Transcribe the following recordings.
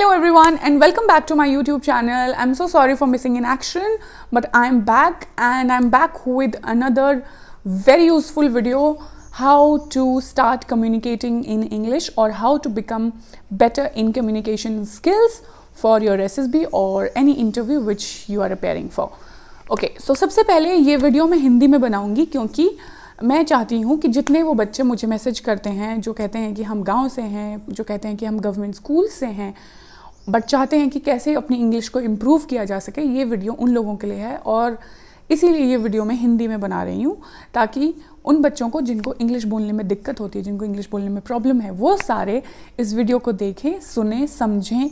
Hello everyone and welcome back to my YouTube channel. I'm so sorry for missing in action, but I'm back and I'm back with another very useful video, how to start communicating in English or how to become better in communication skills for your SSB or any interview which you are preparing for. Okay, so सबसे पहले ये video मैं हिंदी में बनाऊंगी क्योंकि मैं चाहती हूँ कि जितने वो बच्चे मुझे मैसेज करते हैं जो कहते हैं कि हम गांव से हैं, जो कहते हैं कि हम गवर्नमेंट स्कूल से हैं, बट चाहते हैं कि कैसे अपनी इंग्लिश को इम्प्रूव किया जा सके, ये वीडियो उन लोगों के लिए है और इसीलिए ये वीडियो मैं हिंदी में बना रही हूँ ताकि उन बच्चों को जिनको इंग्लिश बोलने में दिक्कत होती है, जिनको इंग्लिश बोलने में प्रॉब्लम है, वो सारे इस वीडियो को देखें, सुने, समझें,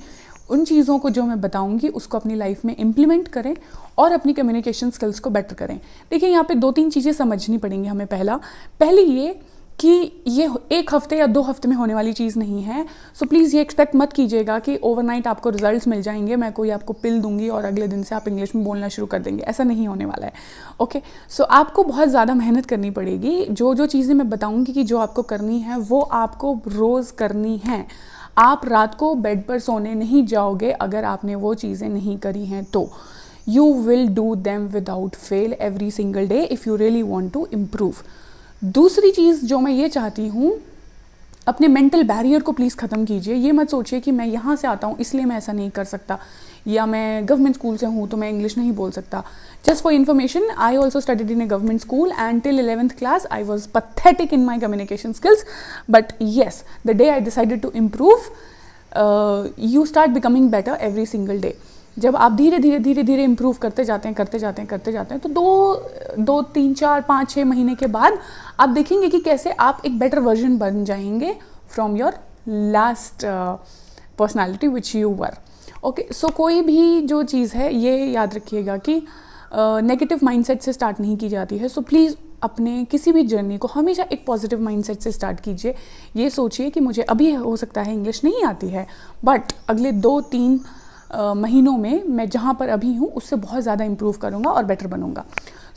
उन चीज़ों को जो मैं बताऊंगी उसको अपनी लाइफ में इम्प्लीमेंट करें और अपनी कम्युनिकेशन स्किल्स को बेटर करें। देखिए यहाँ पे 2-3 चीज़ें समझनी पड़ेंगी हमें। पहली ये कि ये 1 हफ्ते या 2 हफ्ते में होने वाली चीज़ नहीं है। सो प्लीज़ ये एक्सपेक्ट मत कीजिएगा कि ओवरनाइट आपको रिजल्ट्स मिल जाएंगे, मैं कोई आपको पिल दूंगी और अगले दिन से आप इंग्लिश में बोलना शुरू कर देंगे, ऐसा नहीं होने वाला है। ओके, सो आपको बहुत ज़्यादा मेहनत करनी पड़ेगी। जो चीज़ें मैं बताऊँगी कि जो आपको करनी है वो आपको रोज़ करनी है। आप रात को बेड पर सोने नहीं जाओगे अगर आपने वो चीज़ें नहीं करी हैं तो you will do them without fail every single day if you really want to improve. दूसरी चीज़ जो मैं ये चाहती हूँ, अपने मेंटल बैरियर को प्लीज़ ख़त्म कीजिए। ये मत सोचिए कि मैं यहाँ से आता हूँ इसलिए मैं ऐसा नहीं कर सकता, या मैं गवर्नमेंट स्कूल से हूँ तो मैं इंग्लिश नहीं बोल सकता। Just for information, I also studied in A government school and till 11th class I was pathetic in my communication skills, but yes, the day I decided to improve, you start becoming better every single day. जब आप धीरे धीरे improve करते जाते हैं तो 2, 3, 4, 5, 6 महीने के बाद आप देखेंगे कि कैसे आप एक बेटर वर्जन बन जाएंगे from your last personality which you were. Okay, so कोई भी जो चीज़ है ये याद रखिएगा कि नेगेटिव माइंडसेट से स्टार्ट नहीं की जाती है। सो प्लीज़ अपने किसी भी जर्नी को हमेशा एक पॉजिटिव माइंडसेट से स्टार्ट कीजिए। ये सोचिए कि मुझे अभी हो सकता है इंग्लिश नहीं आती है, बट अगले 2-3 महीनों में मैं जहाँ पर अभी हूँ उससे बहुत ज़्यादा इम्प्रूव करूँगा और बेटर बनूँगा।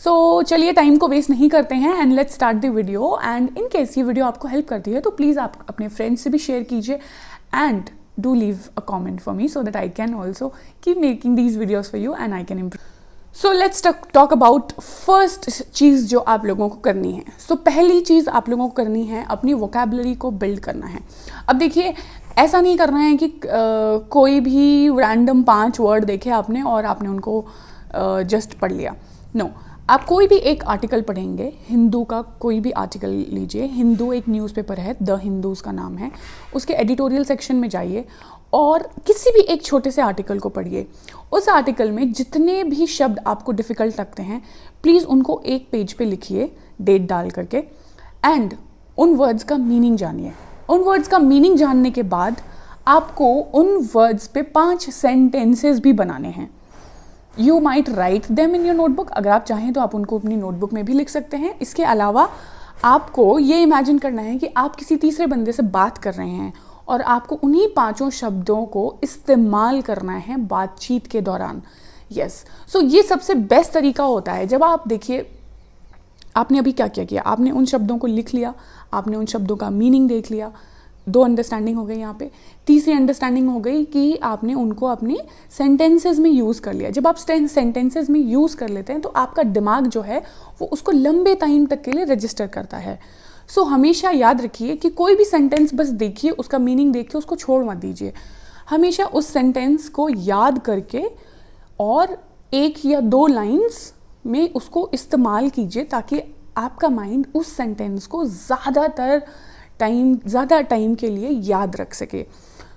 सो चलिए टाइम को वेस्ट नहीं करते हैं and let's start the video. And in case ये वीडियो आपको हेल्प करती है तो प्लीज़ आप अपने फ्रेंड्स से भी शेयर कीजिए and do leave a comment for me so that I can also keep making these videos for you and I can improve. So let's talk about first चीज़ जो आप लोगों को करनी है। So पहली चीज़ आप लोगों को करनी है अपनी vocabulary को build करना है। अब देखिए, ऐसा नहीं करना है कि कोई भी रैंडम 5 वर्ड देखे आपने और आपने उनको जस्ट पढ़ लिया। नो, आप कोई भी एक आर्टिकल पढ़ेंगे, हिंदू का कोई भी आर्टिकल लीजिए, हिंदू एक न्यूज़पेपर है, द हिंदू उसका नाम है, उसके एडिटोरियल सेक्शन में जाइए और किसी भी एक छोटे से आर्टिकल को पढ़िए। उस आर्टिकल में जितने भी शब्द आपको डिफ़िकल्ट लगते हैं प्लीज़ उनको एक पेज पे लिखिए डेट डाल करके एंड उन वर्ड्स का मीनिंग जानिए। उन वर्ड्स का मीनिंग जानने के बाद आपको उन वर्ड्स पे 5 सेंटेंसेस भी बनाने हैं। You might write them in your notebook, अगर आप चाहें तो आप उनको अपनी नोटबुक में भी लिख सकते हैं। इसके अलावा आपको ये इमेजिन करना है कि आप किसी तीसरे बंदे से बात कर रहे हैं और आपको उन्हीं 5 शब्दों को इस्तेमाल करना है बातचीत के दौरान। यस, सो ये सबसे बेस्ट तरीका होता है। जब आप देखिए, आपने अभी क्या किया, आपने उन शब्दों को लिख लिया, आपने उन शब्दों का मीनिंग देख लिया, 2 अंडरस्टैंडिंग हो गई यहाँ पे। तीसरी अंडरस्टैंडिंग हो गई कि आपने उनको अपने सेंटेंसेस में यूज़ कर लिया। जब आप सेंटेंसेस में यूज़ कर लेते हैं तो आपका दिमाग जो है वो उसको लंबे टाइम तक के लिए रजिस्टर करता है। सो हमेशा याद रखिए कि कोई भी सेंटेंस बस देखिए, उसका मीनिंग देखिए, उसको छोड़ मत दीजिए। हमेशा उस सेंटेंस को याद करके और 1 या 2 लाइन्स में उसको इस्तेमाल कीजिए ताकि आपका माइंड उस सेंटेंस को ज़्यादा टाइम के लिए याद रख सके।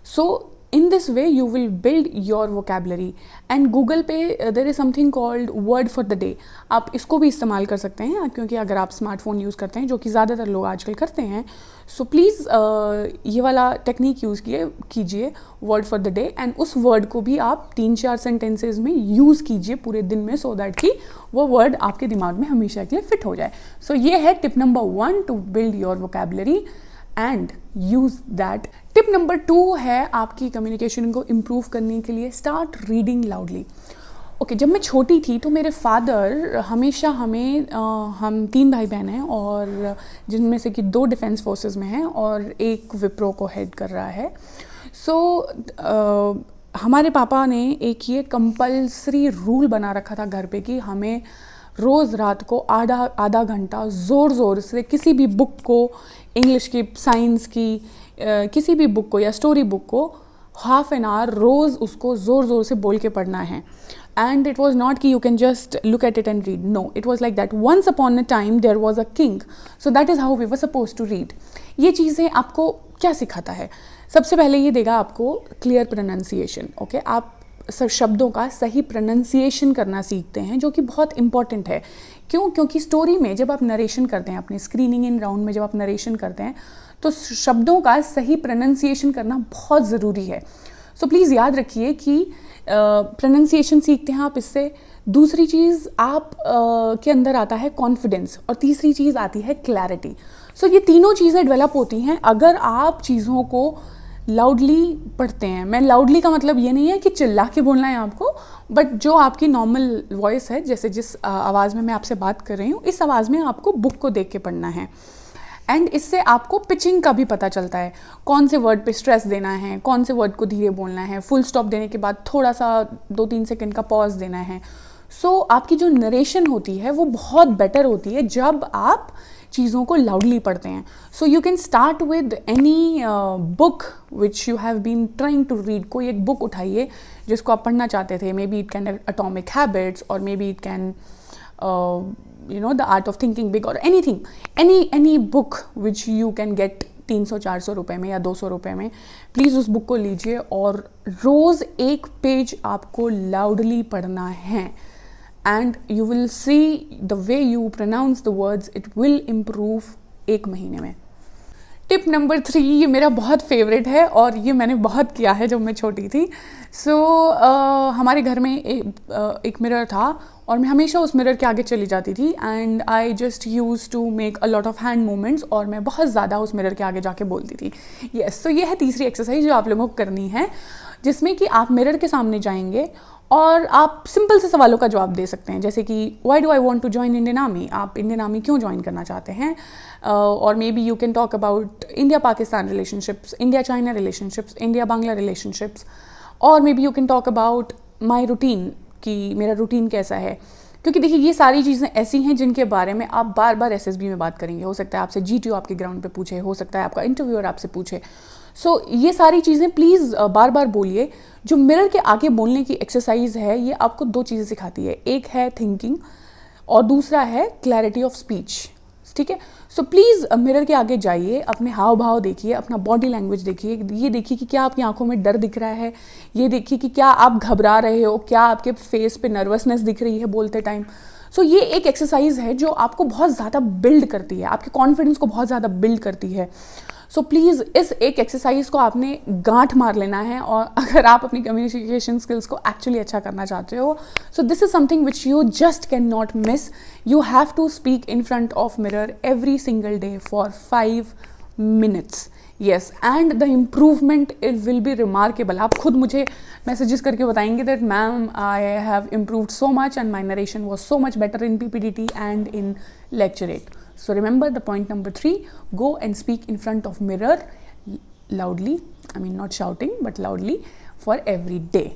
So in this way you will build your vocabulary. And Google पे there is something called word for the day, आप इसको भी इस्तेमाल कर सकते हैं क्योंकि अगर आप स्मार्टफोन यूज़ करते हैं, जो कि ज़्यादातर लोग आजकल करते हैं, सो प्लीज़ ये वाला टेक्निक यूज़ कीजिए word for the day and उस वर्ड को भी आप 3-4 सेंटेंसेज में यूज़ कीजिए पूरे दिन में, सो दैट कि वो वर्ड आपके दिमाग में हमेशा के लिए फिट हो जाए। सो ये है tip number 1 to build your vocabulary and use that. Tip number 2 है आपकी कम्युनिकेशन को इम्प्रूव करने के लिए, स्टार्ट रीडिंग लाउडली। ओके, जब मैं छोटी थी तो मेरे फादर हमेशा हमें हम 3 भाई बहन हैं और जिनमें से कि 2 डिफेंस फोर्सेस में हैं और 1 विप्रो को हेड कर रहा है। सो हमारे पापा ने एक ये कंपल्सरी रूल बना रखा था घर पे कि हमें रोज़ रात को आधा आधा घंटा ज़ोर से किसी भी बुक को, इंग्लिश की, साइंस की, किसी भी बुक को या स्टोरी बुक को हाफ एन आवर रोज़ उसको ज़ोर से बोल के पढ़ना है. And it was not कि you can just look at it and read. No, it was like that. Once upon a time there was a king. So that is how we were supposed to read. ये चीज़ें आपको क्या सिखाता है? सबसे पहले ये देगा आपको क्लियर प्रोनाउंसिएशन. ओके, आप सब शब्दों का सही प्रोनाउंसिएशन करना सीखते हैं, जो कि बहुत इंपॉर्टेंट है. क्यों? क्योंकि स्टोरी में जब आप नरेशन करते हैं, अपने स्क्रीनिंग इन राउंड में जब आप नरेशन करते हैं, तो शब्दों का सही प्रोनाउंसिएशन करना बहुत ज़रूरी है. सो प्लीज़ याद रखिए कि प्रोनाउंसिएशन सीखते हैं आप इससे. दूसरी चीज़ आप के अंदर आता है कॉन्फिडेंस, और तीसरी चीज़ आती है क्लैरिटी. सो ये तीनों चीज़ें डेवलप होती हैं अगर आप चीज़ों को लाउडली पढ़ते हैं. मैं लाउडली का मतलब ये नहीं है कि चिल्ला के बोलना है आपको, बट जो आपकी नॉर्मल वॉइस है, जैसे जिस आवाज़ में मैं आपसे बात कर रही हूँ, इस आवाज़ में आपको बुक को देख के पढ़ना है. एंड इससे आपको पिचिंग का भी पता चलता है, कौन से वर्ड पे स्ट्रेस देना है, कौन से वर्ड को धीरे बोलना है, फुल स्टॉप देने के बाद थोड़ा सा 2-3 सेकंड का पॉज देना है. सो आपकी जो नरेशन होती है वो बहुत बेटर होती है जब आप चीज़ों को लाउडली पढ़ते हैं. So you can start with any book which you have been trying to read. कोई एक बुक उठाइए जिसको आप पढ़ना चाहते थे. Maybe it can atomic habits, और maybe it can the art of thinking big, or anything, any book which you can get 300-400 रुपए में या 200 रुपए में. प्लीज़ उस बुक को लीजिए और रोज़ एक पेज आपको लाउडली पढ़ना है. And you will see the way you pronounce the words, it will improve 1 महीने में. टिप नंबर 3, ये मेरा बहुत फेवरेट है और ये मैंने बहुत किया है जब मैं छोटी थी. सो हमारे घर में एक मिरर था और मैं हमेशा उस मिरर के आगे चली जाती थी. And I just use to make a lot of hand movements, और मैं बहुत ज़्यादा उस मिरर के आगे जाके बोलती थी. यस, तो ये है तीसरी एक्सरसाइज जो आप लोगों को करनी है, जिसमें कि आप मिरर के सामने जाएंगे और आप सिंपल से सवालों का जवाब दे सकते हैं. जैसे कि why do I want to join Indian army, आप इंडियन आर्मी क्यों ज्वाइन करना चाहते हैं. और maybe you can talk about India Pakistan relationships, India China relationships, India Bangla relationships, और maybe you can talk about my routine, कि मेरा routine कैसा है. क्योंकि देखिए ये सारी चीज़ें ऐसी हैं जिनके बारे में आप बार बार एसएसबी में बात करेंगे. हो सकता है आपसे जीटीओ आपके ग्राउंड पे पूछे, हो सकता है आपका इंटरव्यूअर आपसे पूछे. सो ये सारी चीज़ें प्लीज़ बार बार बोलिए. जो मिरर के आगे बोलने की एक्सरसाइज है, ये आपको 2 चीज़ें सिखाती है. एक है थिंकिंग और दूसरा है क्लैरिटी ऑफ स्पीच. ठीक है. सो प्लीज़ मिरर के आगे जाइए, अपने हाव भाव देखिए, अपना बॉडी लैंग्वेज देखिए. ये देखिए कि क्या आपकी आंखों में डर दिख रहा है, ये देखिए कि क्या आप घबरा रहे हो, क्या आपके फेस पे नर्वसनेस दिख रही है बोलते टाइम. सो ये एक एक्सरसाइज है जो आपको बहुत ज़्यादा बिल्ड करती है, आपके कॉन्फिडेंस को बहुत ज़्यादा बिल्ड करती है. सो प्लीज़ इस एक एक्सरसाइज को आपने गांठ मार लेना है, और अगर आप अपनी कम्युनिकेशन स्किल्स को एक्चुअली अच्छा करना चाहते हो, so this is something which you just can not miss. You have to speak in front of mirror every single day for 5 minutes. Yes, and the improvement it will be remarkable. आप खुद मुझे messages करके बताएंगे that ma'am I have improved so much and my narration was so much better in PPTT and in lecturate. So remember the point number 3, go and speak in front of mirror loudly, I mean not shouting but loudly for every day.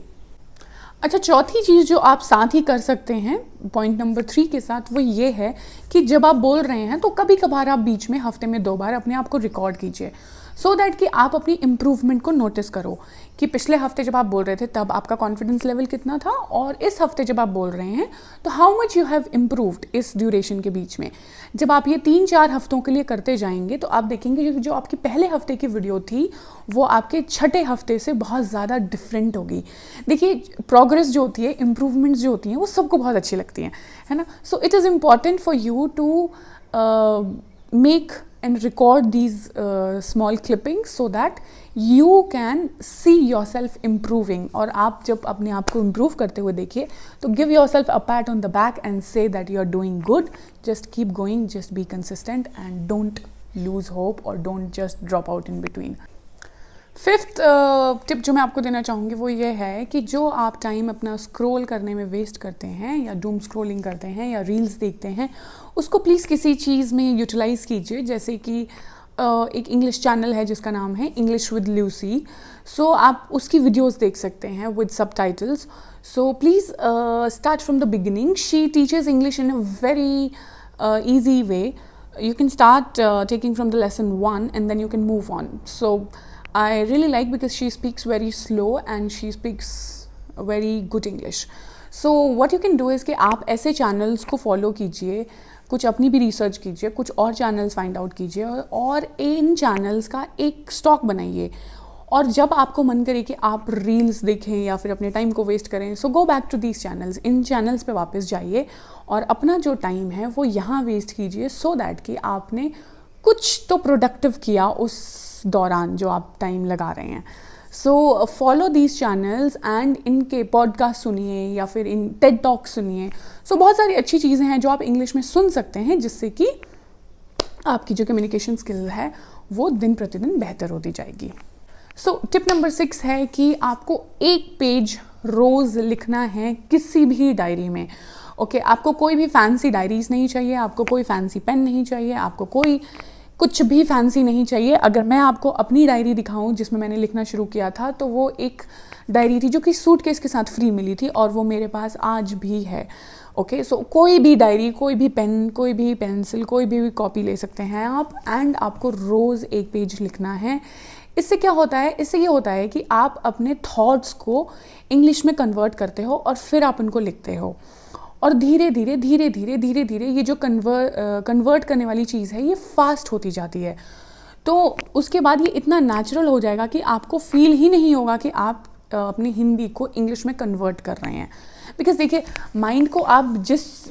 अच्छा, चौथी चीज़ जो आप साथ ही कर सकते हैं point number 3 के साथ, वो ये है कि जब आप बोल रहे हैं तो कभी कभार आप बीच में हफ्ते में 2 बार अपने आप को रिकॉर्ड कीजिए, सो दैट कि आप अपनी इम्प्रूवमेंट को नोटिस करो कि पिछले हफ्ते जब आप बोल रहे थे तब आपका कॉन्फिडेंस लेवल कितना था, और इस हफ्ते जब आप बोल रहे हैं तो how much you have improved इस ड्यूरेशन के बीच में. जब आप ये 3-4 हफ्तों के लिए करते जाएंगे तो आप देखेंगे कि जो आपकी पहले हफ्ते की वीडियो थी वो आपके छठे हफ्ते से बहुत ज़्यादा डिफरेंट होगी. देखिए, प्रोग्रेस जो होती है, इम्प्रूवमेंट्स जो होती हैं, वो सबको बहुत अच्छी लगती हैं, है ना. So it is important for you to make and record these small clippings so that you can see yourself improving. और आप जब अपने आप को improve करते हुए देखिए तो give yourself a pat on the back and say that you are doing good. Just keep going, just be consistent and don't lose hope or don't just drop out in between. Fifth tip जो मैं आपको देना चाहूँगी वो ये है कि जो आप टाइम अपना स्क्रॉल करने में वेस्ट करते हैं या डूम स्क्रॉलिंग करते हैं या रील्स देखते हैं, उसको प्लीज़ किसी चीज़ में यूटिलाइज़ कीजिए. जैसे कि एक इंग्लिश चैनल है जिसका नाम है इंग्लिश विद ल्यूसी. सो आप उसकी वीडियोस देख सकते हैं with subtitles. So please start from the beginning. She teaches English in a very easy way. You can start taking from the lesson 1 and then you can move on. So I really like because she speaks very slow and she speaks very good English. So what you can do is कि आप ऐसे channels को follow कीजिए, कुछ अपनी भी research कीजिए, कुछ और चैनल्स फाइंड आउट कीजिए और इन चैनल्स का एक स्टॉक बनाइए. और जब आपको मन करे कि आप रील्स देखें या फिर अपने टाइम को वेस्ट करें, so go back to these channels. इन चैनल्स पे वापस जाइए और अपना जो टाइम है वो यहाँ वेस्ट कीजिए, सो दैट कि आपने कुछ तो प्रोडक्टिव किया उस दौरान जो आप टाइम लगा रहे हैं. So follow these channels and इनके पॉडकास्ट सुनिए या फिर इन टेड टॉक सुनिए. सो बहुत सारी अच्छी चीज़ें हैं जो आप इंग्लिश में सुन सकते हैं, जिससे कि आपकी जो कम्युनिकेशन स्किल है वो दिन प्रतिदिन बेहतर होती जाएगी. सो टिप नंबर 6 है कि आपको एक पेज रोज़ लिखना है किसी भी डायरी में. ओके, आपको कोई भी फैंसी डायरीज नहीं चाहिए, आपको कोई फैंसी पेन नहीं चाहिए, आपको कोई कुछ भी फैंसी नहीं चाहिए. अगर मैं आपको अपनी डायरी दिखाऊं जिसमें मैंने लिखना शुरू किया था, तो वो एक डायरी थी जो कि सूटकेस के साथ फ्री मिली थी और वो मेरे पास आज भी है. ओके, सो कोई भी डायरी, कोई भी पेन, कोई भी पेंसिल, कोई भी कॉपी ले सकते हैं आप, एंड आपको रोज़ एक पेज लिखना है. इससे क्या होता है? इससे ये होता है कि आप अपने थॉट्स को इंग्लिश में कन्वर्ट करते हो और फिर आप उनको लिखते हो. और धीरे धीरे ये जो कन्वर्ट करने वाली चीज़ है ये फास्ट होती जाती है. तो उसके बाद ये इतना नेचुरल हो जाएगा कि आपको फील ही नहीं होगा कि आप अपनी हिंदी को इंग्लिश में कन्वर्ट कर रहे हैं. बिकॉज देखिए, माइंड को आप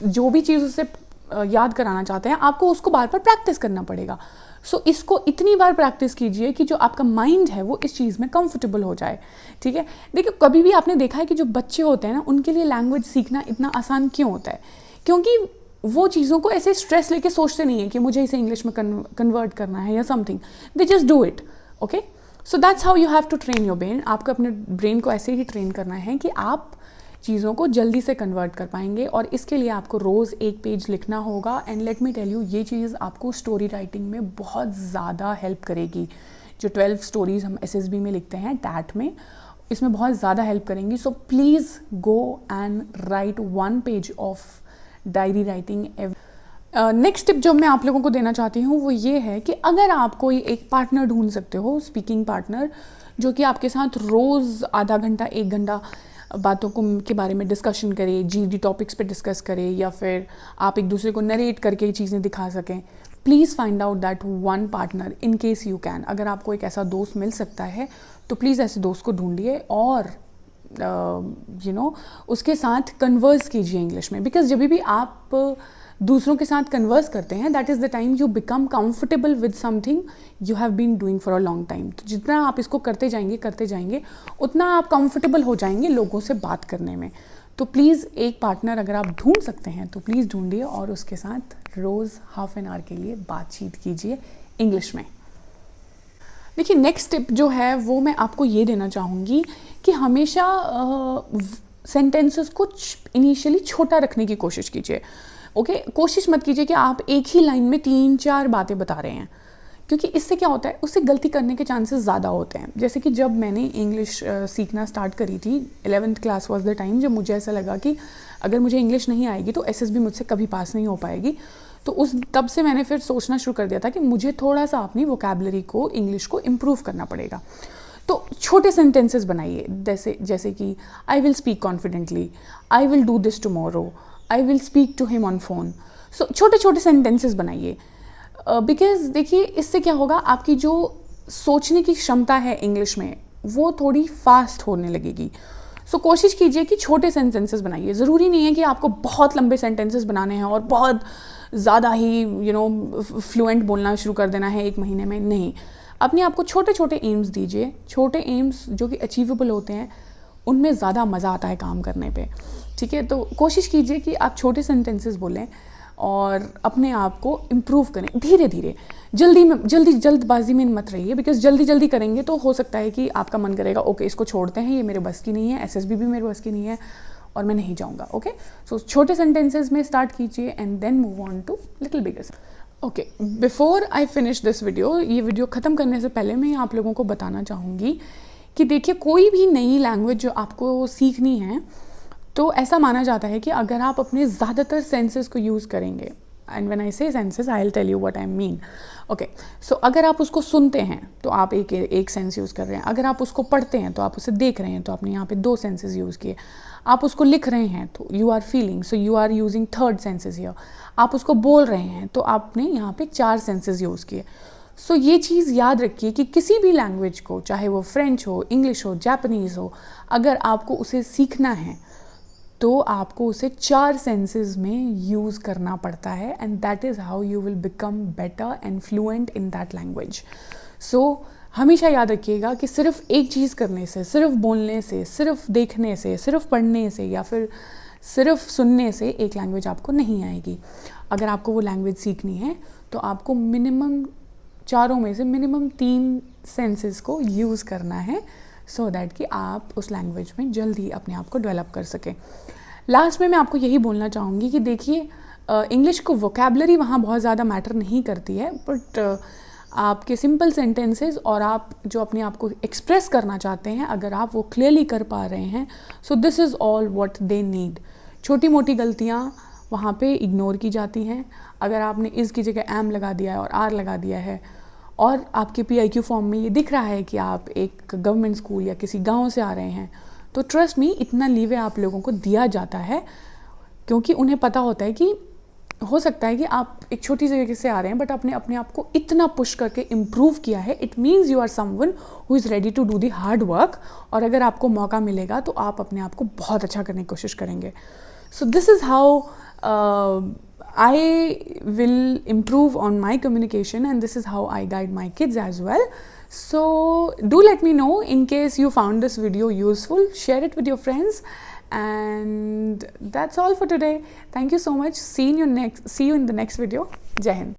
जो भी चीज़ उससे याद कराना चाहते हैं, आपको उसको बार बार प्रैक्टिस करना पड़ेगा. सो इसको इतनी बार प्रैक्टिस कीजिए कि जो आपका माइंड है वो इस चीज़ में कंफर्टेबल हो जाए. ठीक है, देखिए कभी भी आपने देखा है कि जो बच्चे होते हैं ना, उनके लिए लैंग्वेज सीखना इतना आसान क्यों होता है? क्योंकि वो चीज़ों को ऐसे स्ट्रेस लेके सोचते नहीं है कि मुझे इसे इंग्लिश में कन्वर्ट करना है या something. They just do it. Okay, so that's how you have to train your brain. आपको अपने ब्रेन को ऐसे ही ट्रेन करना है कि आप चीज़ों को जल्दी से कन्वर्ट कर पाएंगे. और इसके लिए आपको रोज़ एक पेज लिखना होगा. And let me tell you, ये चीज़ आपको स्टोरी राइटिंग में बहुत ज़्यादा हेल्प करेगी. जो 12 स्टोरीज़ हम SSB में लिखते हैं, टैट में, इसमें बहुत ज़्यादा हेल्प करेंगी. So please go and right 1 page of diary writing. Next tip जो मैं आप लोगों को देना चाहती हूँ वो ये है कि अगर आप कोई एक पार्टनर ढूंढ सकते हो, स्पीकिंग पार्टनर, जो कि आपके साथ रोज़ आधा घंटा 1 घंटा बातों को के बारे में डिस्कशन करे, GD टॉपिक्स पे डिस्कस करे, या फिर आप एक दूसरे को नरेट करके चीज़ें दिखा सकें, please find out that 1 partner in case you can. अगर आपको एक ऐसा दोस्त मिल सकता है तो प्लीज़ ऐसे दोस्त को ढूंढिए और उसके साथ कन्वर्स कीजिए इंग्लिश में. बिकॉज जब भी आप दूसरों के साथ कन्वर्स करते हैं, that is the time you become comfortable with something you have been doing for a long time. तो जितना आप इसको करते जाएंगे उतना आप कंफर्टेबल हो जाएंगे लोगों से बात करने में. तो प्लीज़ एक पार्टनर अगर आप ढूंढ सकते हैं तो प्लीज़ ढूंढिए और उसके साथ रोज़ ½ एन आवर के लिए बातचीत कीजिए इंग्लिश में. देखिए, नेक्स्ट टिप जो है वो मैं आपको ये देना चाहूँगी कि हमेशा सेंटेंसेस को इनिशियली छोटा रखने की कोशिश कीजिए. ओके, कोशिश मत कीजिए कि आप एक ही लाइन में 3-4 बातें बता रहे हैं, क्योंकि इससे क्या होता है, उससे गलती करने के चांसेस ज़्यादा होते हैं. जैसे कि जब मैंने इंग्लिश सीखना स्टार्ट करी थी, 11th class was the time जब मुझे ऐसा लगा कि अगर मुझे इंग्लिश नहीं आएगी तो SSB मुझसे कभी पास नहीं हो पाएगी. तो तब से मैंने फिर सोचना शुरू कर दिया था कि मुझे थोड़ा सा अपनी वोकैबुलरी को, इंग्लिश को इम्प्रूव करना पड़ेगा. तो छोटे सेंटेंसेस बनाइए, जैसे कि I will speak confidently, I will do this tomorrow, I will speak to him on phone. So छोटे छोटे सेंटेंसेस बनाइए. बिकॉज देखिए, इससे क्या होगा, आपकी जो सोचने की क्षमता है इंग्लिश में वो थोड़ी फास्ट होने लगेगी. सो कोशिश कीजिए कि छोटे सेंटेंसेस बनाइए. ज़रूरी नहीं है कि आपको बहुत लंबे सेंटेंसेस बनाने हैं और बहुत ज़्यादा ही फ्लुएंट बोलना शुरू कर देना है 1 महीने में. नहीं, अपने आप को छोटे छोटे एम्स दीजिए. छोटे एम्स जो कि अचीवेबल होते हैं, उनमें ज़्यादा मज़ा आता है काम करने पे. ठीक है, तो कोशिश कीजिए कि आप छोटे सेंटेंसेस बोलें और अपने आप को इम्प्रूव करें धीरे धीरे. जल्दबाजी में मत रहिए, बिकॉज जल्दी करेंगे तो हो सकता है कि आपका मन करेगा ओके इसको छोड़ते हैं, ये मेरे बस की नहीं है, SSB भी मेरे बस की नहीं है और मैं नहीं जाऊँगा. ओके, सो छोटे सेंटेंसेस में स्टार्ट कीजिए and then move on to little bigger. Okay, before I finish this video, ये वीडियो ख़त्म करने से पहले मैं आप लोगों को बताना चाहूँगी कि देखिए, कोई भी नई लैंग्वेज जो आपको सीखनी है, तो ऐसा माना जाता है कि अगर आप अपने ज़्यादातर सेंसेस को यूज़ करेंगे, and when I say senses I will tell you what I mean. Okay, so अगर आप उसको सुनते हैं तो आप एक सेंस यूज़ कर रहे हैं, अगर आप उसको पढ़ते हैं तो आप उसे देख रहे हैं, तो आपने यहाँ पे 2 सेंसेस यूज़ किए, आप उसको लिख रहे हैं तो you are feeling, so you are using 3rd senses here, आप उसको बोल रहे हैं तो आपने यहाँ पे 4 सेंसेस यूज़ किए। सो ये चीज़ याद रखिए कि किसी भी लैंग्वेज को, चाहे वो फ्रेंच हो, इंग्लिश हो, जापानीज़ हो, अगर आपको उसे सीखना है तो आपको उसे 4 सेंसेस में यूज़ करना पड़ता है, and that is how you will become better and fluent in that language. So हमेशा याद रखिएगा कि सिर्फ एक चीज़ करने से, सिर्फ बोलने से, सिर्फ देखने से, सिर्फ पढ़ने से या फिर सिर्फ सुनने से एक लैंग्वेज आपको नहीं आएगी। अगर आपको वो लैंग्वेज सीखनी है तो आपको मिनिमम 4 में से मिनिमम 3 सेंसेस को यूज़ करना है, सो दैट कि आप उस लैंग्वेज में जल्दी अपने आप को डेवलप कर सकें। लास्ट में मैं आपको यही बोलना चाहूँगी कि देखिए, इंग्लिश को वोकेबलरी वहाँ बहुत ज़्यादा मैटर नहीं करती है, बट आपके सिंपल सेंटेंसेस और आप जो अपने आप को एक्सप्रेस करना चाहते हैं, अगर आप वो क्लियरली कर पा रहे हैं, so this is all what they need. छोटी मोटी गलतियाँ वहाँ पे इग्नोर की जाती हैं। अगर आपने इस की जगह एम लगा दिया है और आर लगा दिया है, और आपके PIQ फॉर्म में ये दिख रहा है कि आप एक गवर्नमेंट स्कूल या किसी गांव से आ रहे हैं, तो ट्रस्ट मी, इतना लीवे आप लोगों को दिया जाता है, क्योंकि उन्हें पता होता है कि हो सकता है कि आप एक छोटी जगह से आ रहे हैं, बट आपने अपने आप को इतना पुश करके इम्प्रूव किया है, it means you are someone who is ready to do the hard work, और अगर आपको मौका मिलेगा तो आप अपने आप को बहुत अच्छा करने की कोशिश करेंगे। So this is how I will improve on my communication, and this is how I guide my kids as well. So do let me know in case you found this video useful. Share it with your friends, and that's all for today. Thank you so much. See you in the next video. Jai Hind.